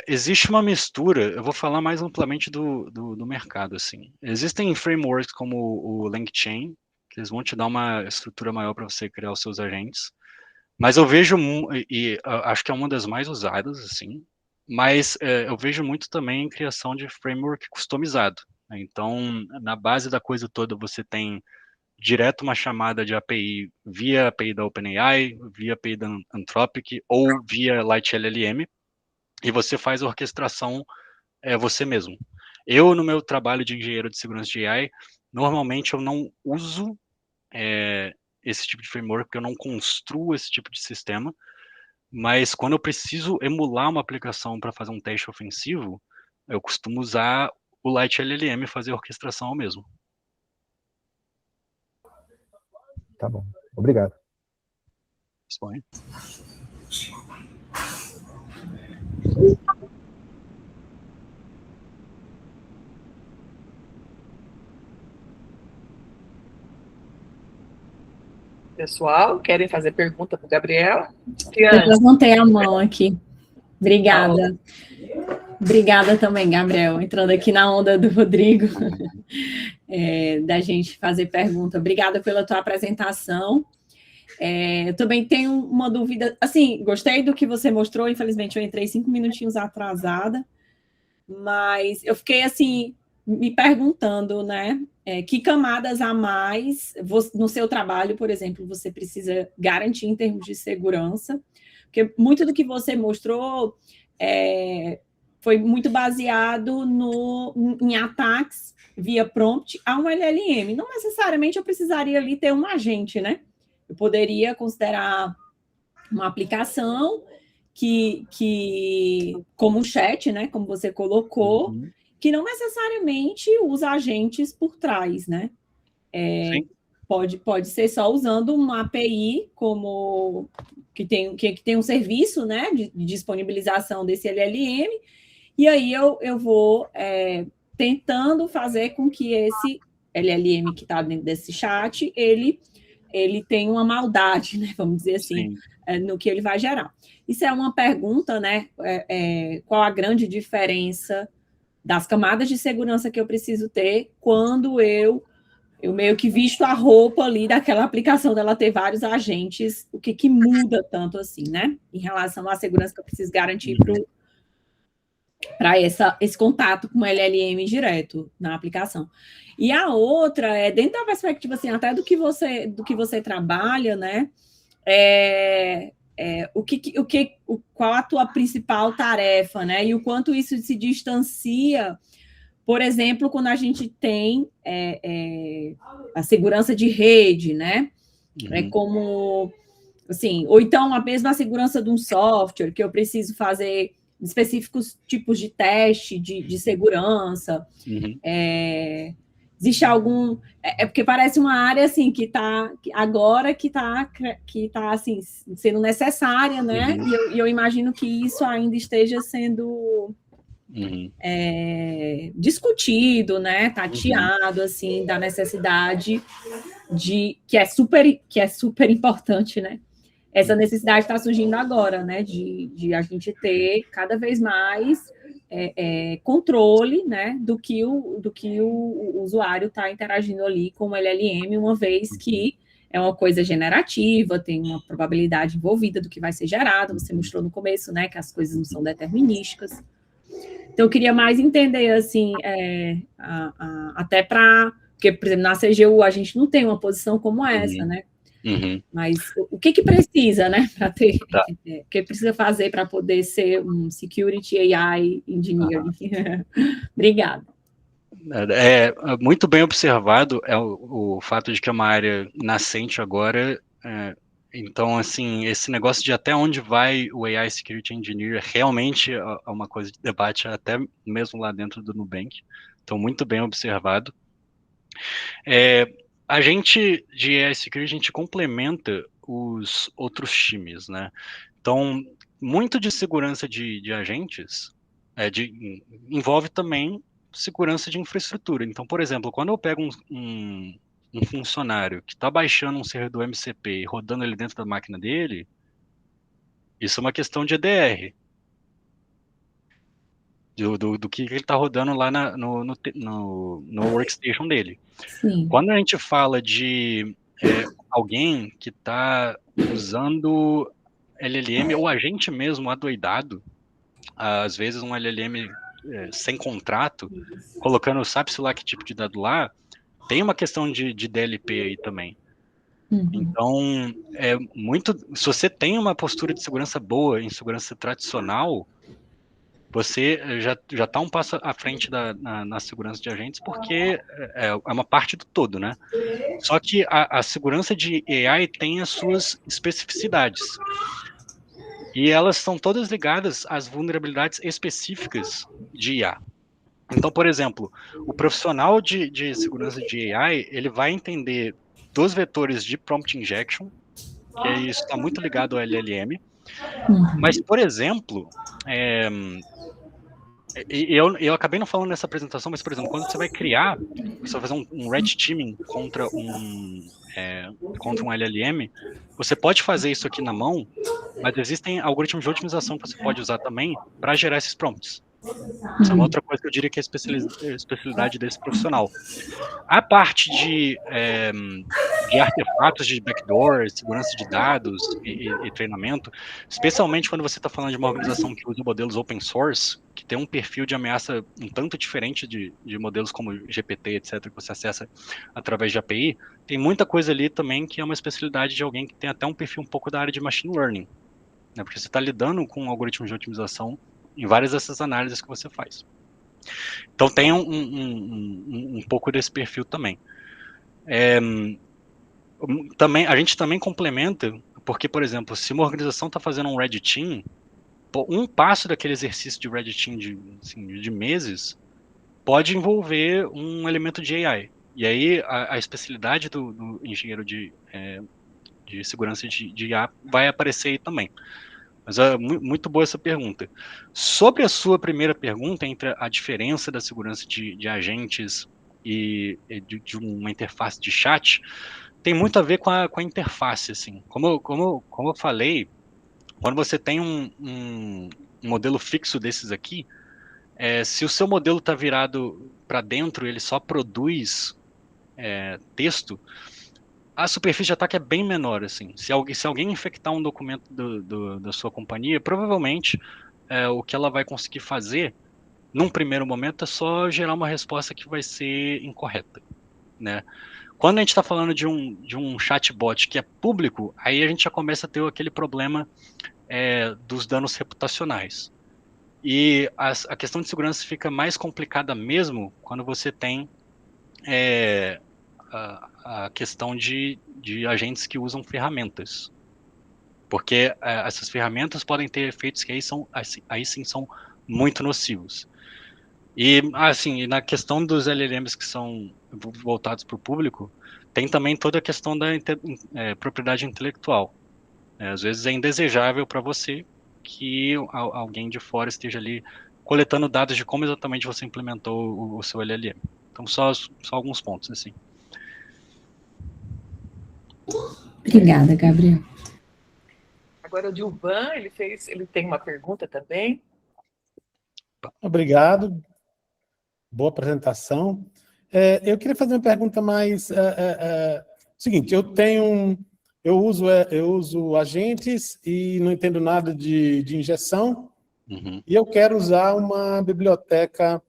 Speaker 2: existe uma mistura, eu vou falar mais amplamente do mercado, assim. Existem frameworks como o LangChain, que eles vão te dar uma estrutura maior para você criar os seus agentes, mas eu vejo, acho que é uma das mais usadas, assim, mas eu vejo muito também em criação de framework customizado, né? Então, na base da coisa toda, você tem direto uma chamada de API via API da OpenAI, via API da Anthropic ou via LightLLM, e você faz a orquestração você mesmo. Eu, no meu trabalho de engenheiro de segurança de AI, normalmente eu não uso esse tipo de framework, porque eu não construo esse tipo de sistema, mas quando eu preciso emular uma aplicação para fazer um teste ofensivo, eu costumo usar o LightLLM e fazer a orquestração ao mesmo.
Speaker 3: Tá bom, obrigado.
Speaker 2: Disponha.
Speaker 1: Pessoal, querem fazer pergunta para Gabriela?
Speaker 4: Eu levantei a mão aqui. Obrigada. Obrigada também, Gabriel, entrando aqui na onda do Rodrigo, da gente fazer pergunta. Obrigada pela tua apresentação. Eu também tenho uma dúvida, assim, gostei do que você mostrou, infelizmente eu entrei 5 minutinhos atrasada, mas eu fiquei, assim, me perguntando, né, que camadas a mais, no seu trabalho, por exemplo, você precisa garantir em termos de segurança, porque muito do que você mostrou foi muito baseado em ataques via prompt a um LLM. Não necessariamente eu precisaria ali ter um agente, né? Eu poderia considerar uma aplicação que como um chat, né? Como você colocou, que não necessariamente usa agentes por trás, né? Pode ser só usando uma API como que tem um serviço, né, de disponibilização desse LLM, e aí eu vou tentando fazer com que esse LLM que está dentro desse chat, ele tenha uma maldade, né, vamos dizer assim, no que ele vai gerar. Isso é uma pergunta, né, qual a grande diferença das camadas de segurança que eu preciso ter quando eu meio que visto a roupa ali daquela aplicação dela ter vários agentes, o que muda tanto assim, né? Em relação à segurança que eu preciso garantir para esse contato com o LLM direto na aplicação. E a outra dentro da perspectiva, assim, até do que você trabalha, né? Qual a tua principal tarefa, né? E o quanto isso se distancia, por exemplo, quando a gente tem a segurança de rede, né? Como, assim, ou então a mesma segurança de um software, que eu preciso fazer específicos tipos de teste de segurança. Existe algum... porque parece uma área, assim, que está assim, sendo necessária, né? E eu imagino que isso ainda esteja sendo... discutido, né, tateado, assim, da necessidade que é super importante, né? Essa necessidade está surgindo agora, né, de a gente ter cada vez mais controle, né, do que o usuário está interagindo ali com o LLM, uma vez que é uma coisa generativa, tem uma probabilidade envolvida do que vai ser gerado. Você mostrou no começo, né, que as coisas não são determinísticas. Então, eu queria mais entender, assim, até para... Porque, por exemplo, na CGU a gente não tem uma posição como essa, né? Mas o que precisa, né, para ter... O que precisa fazer para poder ser um Security AI Engineer? Obrigada.
Speaker 2: Muito bem observado o fato de que é uma área nascente agora. Então, assim, esse negócio de até onde vai o AI Security Engineer realmente é uma coisa de debate até mesmo lá dentro do Nubank. Então, muito bem observado. A gente, de AI Security, a gente complementa os outros times, né? Então, muito de segurança de agentes envolve também segurança de infraestrutura. Então, por exemplo, quando eu pego um funcionário que está baixando um servidor MCP e rodando ele dentro da máquina dele, isso é uma questão de EDR. Do que ele está rodando lá no workstation dele.
Speaker 4: Sim.
Speaker 2: Quando a gente fala de alguém que está usando LLM, ou a gente mesmo adoidado, às vezes um LLM sem contrato, colocando sabe-se lá que tipo de dado lá, tem uma questão de DLP aí também. Então, se você tem uma postura de segurança boa, em segurança tradicional, você já está um passo à frente na segurança de agentes, porque é uma parte do todo, né? Só que a segurança de AI tem as suas especificidades. E elas são todas ligadas às vulnerabilidades específicas de IA. Então, por exemplo, o profissional de segurança de AI, ele vai entender dos vetores de prompt injection, que isso está muito ligado ao LLM. Mas, por exemplo, eu acabei não falando nessa apresentação, mas, por exemplo, quando você vai criar, você vai fazer um red teaming contra um LLM, você pode fazer isso aqui na mão, mas existem algoritmos de otimização que você pode usar também para gerar esses prompts. Isso é uma outra coisa que eu diria que é a especialidade desse profissional. A parte de artefatos de backdoor, segurança de dados e treinamento, especialmente quando você está falando de uma organização que usa modelos open source, que tem um perfil de ameaça um tanto diferente de modelos como GPT, etc., que você acessa através de API, tem muita coisa ali também que é uma especialidade de alguém que tem até um perfil um pouco da área de machine learning, né? Porque você está lidando com algoritmos de otimização em várias dessas análises que você faz. Então tem um pouco desse perfil também. A gente também complementa, porque, por exemplo, se uma organização está fazendo um Red Team, um passo daquele exercício de Red Team de meses pode envolver um elemento de AI. E aí a especialidade do engenheiro de segurança de IA vai aparecer aí também. Mas é muito boa essa pergunta. Sobre a sua primeira pergunta, entre a diferença da segurança de agentes e de uma interface de chat, tem muito a ver com a interface, assim. Como eu falei, quando você tem um modelo fixo desses aqui, se o seu modelo está virado para dentro, ele só produz texto, a superfície de ataque é bem menor, assim. Se alguém infectar um documento da sua companhia, provavelmente o que ela vai conseguir fazer, num primeiro momento, é só gerar uma resposta que vai ser incorreta, né? Quando a gente está falando de um chatbot que é público, aí a gente já começa a ter aquele problema dos danos reputacionais. E a questão de segurança fica mais complicada mesmo quando você tem a questão de agentes que usam ferramentas. Porque essas ferramentas podem ter efeitos que aí sim são muito nocivos. E, assim, na questão dos LLMs que são voltados para o público, tem também toda a questão da propriedade intelectual. Às vezes é indesejável para você que alguém de fora esteja ali coletando dados de como exatamente você implementou o seu LLM. Então, só alguns pontos, assim.
Speaker 4: Obrigada, Gabriel.
Speaker 1: Agora o Dilvan, ele tem uma pergunta também.
Speaker 5: Obrigado. Boa apresentação. Eu queria fazer uma pergunta mais... seguinte, eu uso agentes e não entendo nada de injeção, e eu quero usar uma biblioteca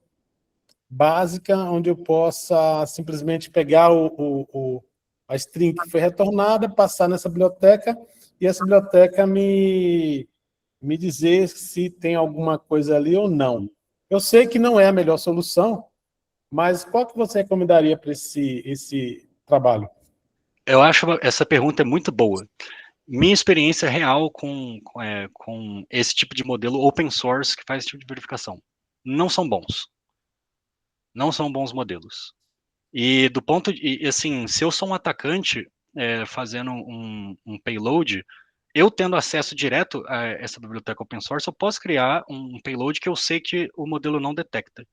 Speaker 5: básica onde eu possa simplesmente pegar a string que foi retornada, passar nessa biblioteca, e essa biblioteca me dizer se tem alguma coisa ali ou não. Eu sei que não é a melhor solução, mas qual que você recomendaria para esse trabalho?
Speaker 2: Eu acho essa pergunta é muito boa. Minha experiência real com esse tipo de modelo open source que faz esse tipo de verificação. Não são bons. Não são bons modelos. E assim, se eu sou um atacante fazendo um payload, eu tendo acesso direto a essa biblioteca open source, eu posso criar um payload que eu sei que o modelo não detecta.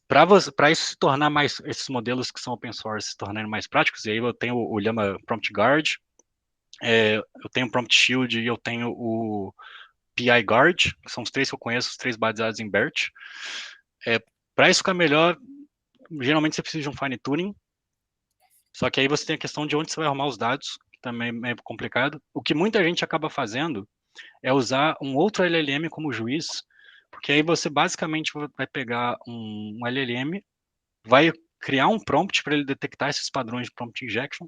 Speaker 2: Para isso se tornar mais, esses modelos que são open source se tornarem mais práticos, e aí eu tenho o Llama Prompt Guard, eu tenho o Prompt Shield e eu tenho o PI Guard, que são os três que eu conheço, os três baseados em BERT. Para isso ficar melhor, geralmente você precisa de um fine tuning, só que aí você tem a questão de onde você vai arrumar os dados, que também é complicado. O que muita gente acaba fazendo é usar um outro LLM como juiz, porque aí você basicamente vai pegar um LLM, vai criar um prompt para ele detectar esses padrões de prompt injection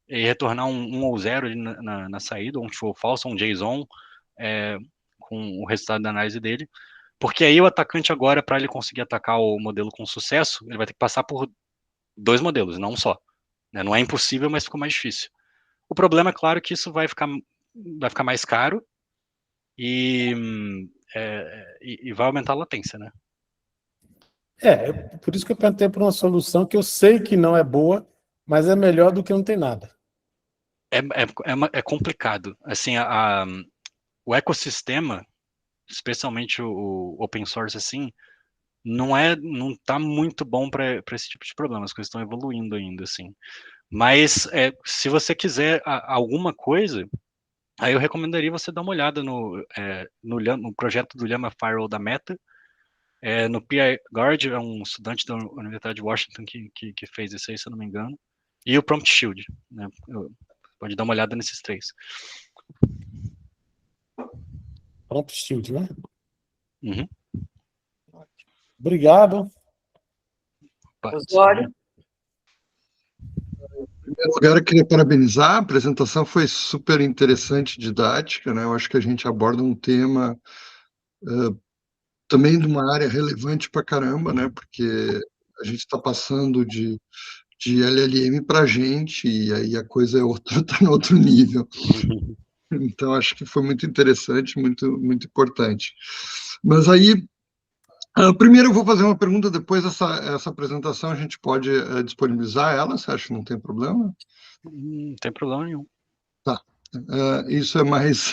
Speaker 2: e retornar um ou zero ali na saída, um true ou false, um JSON, com o resultado da análise dele. Porque aí o atacante agora, para ele conseguir atacar o modelo com sucesso, ele vai ter que passar por 2 modelos, não um só. Né? Não é impossível, mas ficou mais difícil. O problema é, claro, que isso vai ficar mais caro e vai aumentar a latência, né?
Speaker 5: Por isso que eu perguntei por uma solução que eu sei que não é boa, mas é melhor do que não tem nada.
Speaker 2: É complicado. Assim, o ecossistema, especialmente o open source, assim, não tá muito bom para esse tipo de problema. As coisas estão evoluindo ainda, assim. Mas se você quiser alguma coisa, aí eu recomendaria você dar uma olhada no projeto do Llama Firewall da Meta. No PI Guard, é um estudante da Universidade de Washington que fez isso aí, se eu não me engano. E o Prompt Shield, né? Pode dar uma olhada nesses 3.
Speaker 5: Prompt Shield, né?
Speaker 2: Uhum.
Speaker 5: Obrigado.
Speaker 1: Osório?
Speaker 6: Em primeiro lugar, eu queria parabenizar, a apresentação foi super interessante, didática, né? Eu acho que a gente aborda um tema também de uma área relevante para caramba, né? Porque a gente está passando de LLM para a gente, e aí a coisa está em outro nível. Então, acho que foi muito interessante, muito, muito importante. Mas aí, primeiro eu vou fazer uma pergunta, depois essa apresentação a gente pode disponibilizar ela, você acha que não tem problema?
Speaker 2: Não tem problema nenhum.
Speaker 6: Tá. Isso é mais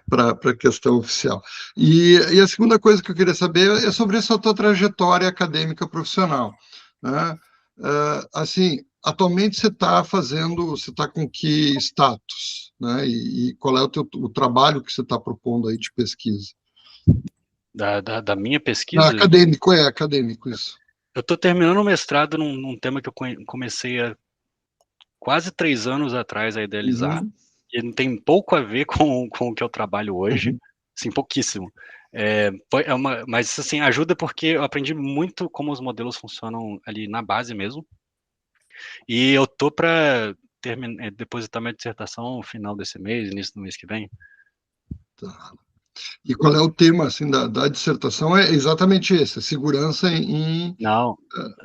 Speaker 6: para a questão oficial. E a segunda coisa que eu queria saber é sobre essa tua trajetória acadêmica profissional, né? Assim, atualmente você está com que status, né? E qual é o trabalho que você está propondo aí de pesquisa?
Speaker 2: Da minha pesquisa?
Speaker 6: Acadêmico, isso.
Speaker 2: Eu estou terminando o mestrado num tema que eu comecei há quase 3 anos atrás a idealizar, e tem pouco a ver com o que eu trabalho hoje, assim, pouquíssimo. Mas, assim, ajuda porque eu aprendi muito como os modelos funcionam ali na base mesmo, e eu tô para depositar minha dissertação no final desse mês, início do mês que vem.
Speaker 6: Tá. E qual é o tema, assim, da dissertação? É exatamente esse, segurança em...
Speaker 2: Não,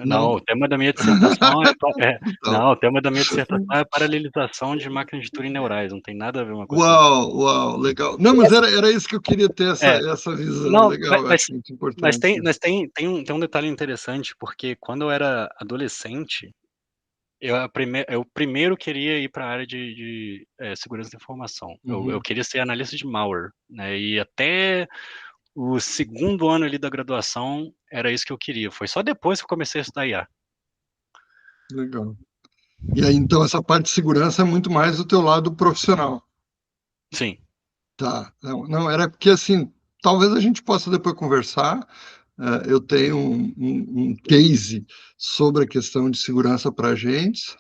Speaker 2: o tema da minha dissertação o tema da minha dissertação é a paralelização de máquinas de Turing neurais, não tem nada a ver uma coisa.
Speaker 6: Uau, legal. Não, mas era isso que eu queria ter, essa visão.
Speaker 2: Não,
Speaker 6: legal, acho muito importante.
Speaker 2: Mas tem um detalhe interessante, porque quando eu era adolescente, eu primeiro queria ir para a área de segurança da informação. Eu queria ser analista de malware, né? E até o segundo ano ali da graduação era isso que eu queria. Foi só depois que eu comecei a estudar IA.
Speaker 6: Legal. E aí, então, essa parte de segurança é muito mais do teu lado profissional.
Speaker 2: Sim.
Speaker 6: Tá. Não, era porque, assim, talvez a gente possa depois conversar. Eu tenho um case sobre a questão de segurança para agentes.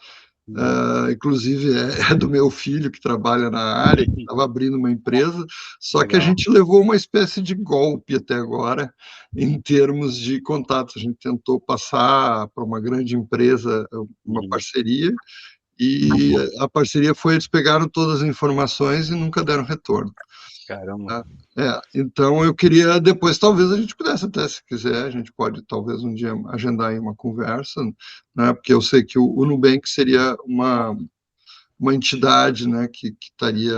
Speaker 6: Inclusive é do meu filho que trabalha na área, que estava abrindo uma empresa, só Legal. Que a gente levou uma espécie de golpe até agora em termos de contatos. A gente tentou passar para uma grande empresa uma parceria, e a parceria foi, eles pegaram todas as informações e nunca deram retorno.
Speaker 2: Caramba.
Speaker 6: Então eu queria depois, talvez a gente pudesse até, se quiser, a gente pode talvez um dia agendar aí uma conversa, né, porque eu sei que o Nubank seria uma entidade, né, que estaria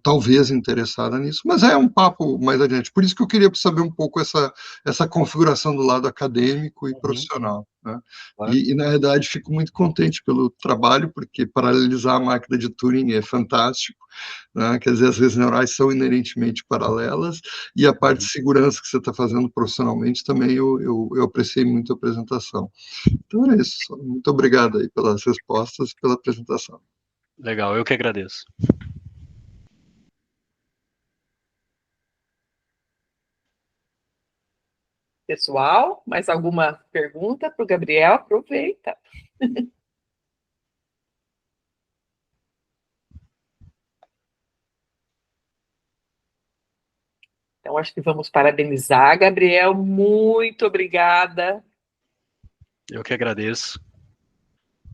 Speaker 6: talvez interessada nisso, mas é um papo mais adiante. Por isso que eu queria saber um pouco essa configuração do lado acadêmico e profissional. né?
Speaker 2: Claro.
Speaker 6: Na verdade, fico muito contente pelo trabalho, porque paralelizar a máquina de Turing é fantástico, né? Quer dizer, as redes neurais são inerentemente paralelas, e a parte de segurança que você está fazendo profissionalmente também eu apreciei muito a apresentação. Então é isso. Muito obrigado aí pelas respostas e pela apresentação.
Speaker 2: Legal, eu que agradeço.
Speaker 1: Pessoal, mais alguma pergunta para o Gabriel? Aproveita. Então, acho que vamos parabenizar, Gabriel. Muito obrigada.
Speaker 2: Eu que agradeço.